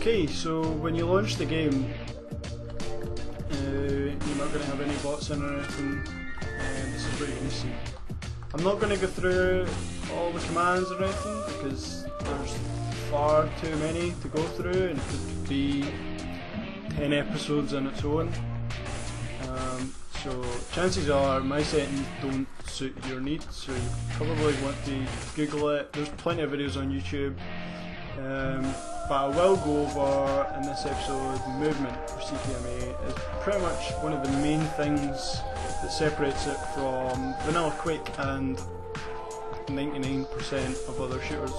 Okay, so when you launch the game, you're not going to have any bots in or anything, and this is what you're going to see. I'm not going to go through all the commands or anything because there's far too many to go through, and it could be 10 episodes on its own. So chances are my settings don't suit your needs, so you probably want to Google it. There's plenty of videos on YouTube, but I will go over in this episode movement for CPMA is pretty much one of the main things that separates it from vanilla Quake and 99% of other shooters.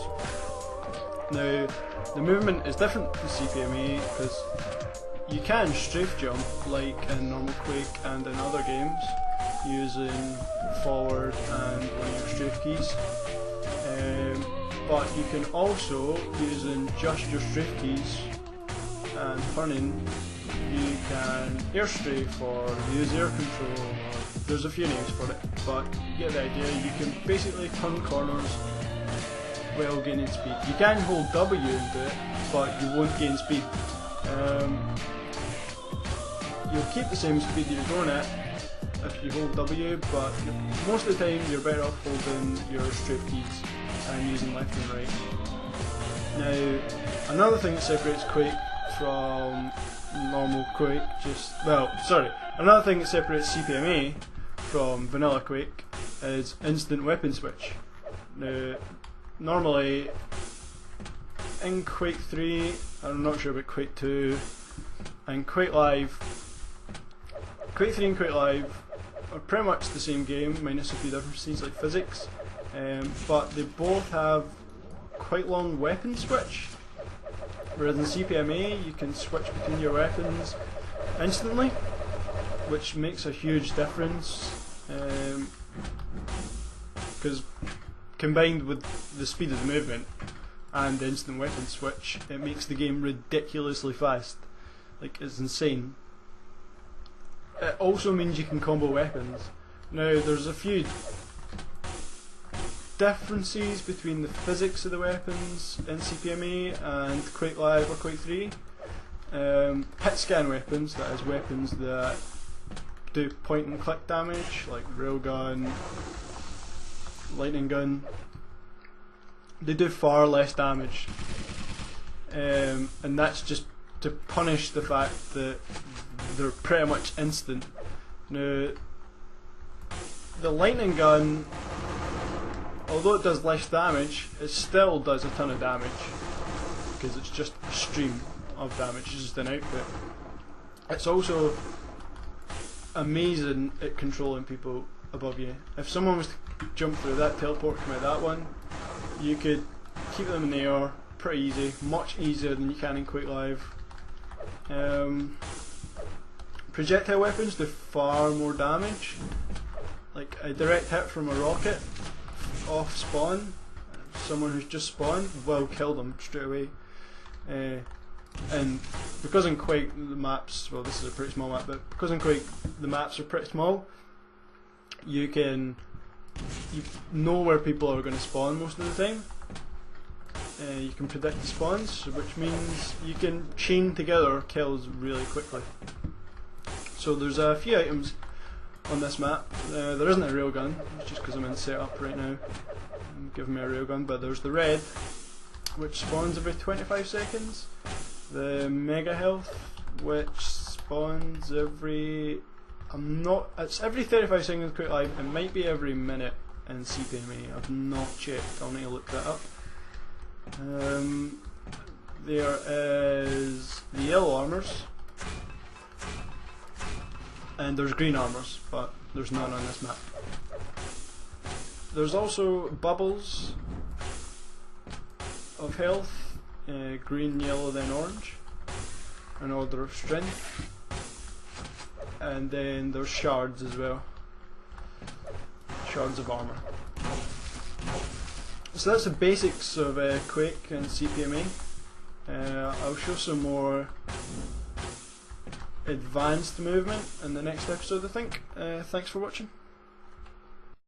Now, the movement is different to CPMA because you can strafe jump like in normal Quake and in other games using forward and one of your strafe keys, but you can also, using just your strafe keys and turning, you can air strafe or use air control, or there's a few names for it, but you get the idea. You can basically turn corners while gaining speed. You can hold W and do it, but you won't gain speed. You'll keep the same speed that you're going at if you hold W, but most of the time you're better off holding your strafe keys and using left and right. Now, another thing that separates Quake from normal Quake, another thing that separates CPMA from vanilla Quake is instant weapon switch. Now, normally in Quake 3, I'm not sure about Quake 2, and Quake 3 and Quake Live are pretty much the same game, minus a few differences like physics, but they both have quite long weapon switch, whereas in CPMA you can switch between your weapons instantly, which makes a huge difference, because combined with the speed of the movement and the instant weapon switch, it makes the game ridiculously fast. Like, it's insane. It also means you can combo weapons. Now, there's a few differences between the physics of the weapons in CPMA and Quake Live or Quake 3. Hit scan weapons, that is weapons that do point and click damage, like railgun, lightning gun, they do far less damage, and that's just to punish the fact that they're pretty much instant. Now, the lightning gun, although it does less damage, it still does a ton of damage because it's just a stream of damage, it's just an output. It's also amazing at controlling people above you. If someone was to jump through that teleport, come out that one, you could keep them in the air pretty easy, much easier than you can in Quake Live. Projectile weapons do far more damage. Like a direct hit from a rocket off spawn, someone who's just spawned will kill them straight away. And because in Quake the maps, well, this is a pretty small map, but because in Quake the maps are pretty small, you know where people are going to spawn most of the time. You can predict the spawns, which means you can chain together kills really quickly. So there's a few items on this map. There isn't a railgun, just because I'm in setup right now. I'm giving me a railgun, but there's the red, which spawns every 25 seconds. The mega health, which spawns every... it's every 35 seconds Quake Live. It might be every minute in CPMA. I've not checked. I'll need to look that up. There is the yellow armors, and there's green armors, but there's none on this map. There's also bubbles of health, green, yellow, then orange, in order of strength, and then there's shards as well, shards of armor. So that's the basics of Quake and CPMA. I'll show some more advanced movement in the next episode, I think. Thanks for watching.